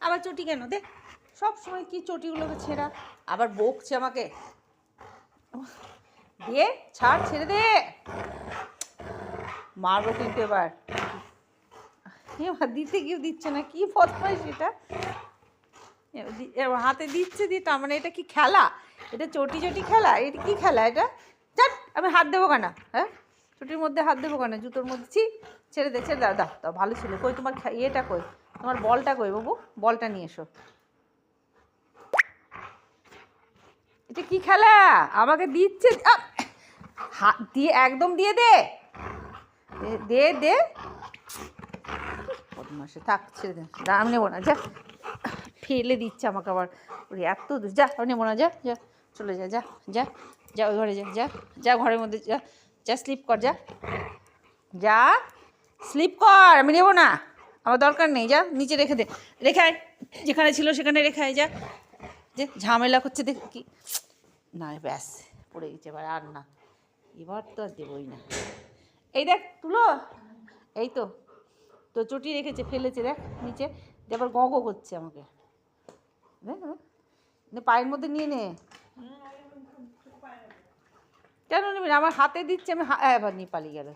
আবার চটি কেন দে, সব সময় কি চটিগুলোকে ছেঁড়া, আবার বকছে আমাকে। দিয়ে ছাড়, ছেড়ে দে, মারবো কিন্তু এবার। এবার দিতে গিয়ে দিচ্ছে না, কি বদমাইশ সেটা। হাতে দিচ্ছে দিয়ে তার মানে এটা কি খেলা? এটা চটি চটি খেলা? এটা কি খেলা এটা? চাট, আমি হাত দেবো কেন? হ্যাঁ, চটির মধ্যে হাত দেবো কেন? জুতোর মধ্যে ছি, ছেড়ে দে, ছেড়ে দাও, দাও দাও, ভালো ছিল। কই তোমার ইয়েটা কই, তোমার বলটা কই বাবু? বলটা নিয়ে এসো। এটা কি খেলা? আমাকে দিচ্ছে, হাত দিয়ে একদম দিয়ে দে, দে দে। বদমাসে, থাক, ছেড়ে দে, আমি নেবো না, যা। ফেলে দিচ্ছে আমাকে আবার, ওরে এত দূর, যা, আমি নেবো না, যা যা, চলে যা, যা যা, যা ওই ঘরে যা, যা যা, ঘরের মধ্যে যা, যা স্লিপ কর, যা যা, স্লিপ কর, আমি নেবো না, আমার দরকার নেই, যা নিচে রেখে দে, রেখে আয়, যেখানে ছিল সেখানে রেখে আয়, যা। যে ঝামেলা করছে দেখ কি না, ব্যাস পড়ে গেছে এবার, আর না, এবার তো আর দেবই না। এই দেখ তুলো, এই তো তো চটি রেখেছে, ফেলেছে দেখ নিচে, দিয়ে আবার গঁ গঁ করছে আমাকে। দেখ পায়ের মধ্যে নিয়ে নে। কেন নিবি না? আমার হাতে দিচ্ছে, আমি এবার নিয়ে পালিয়ে গেল।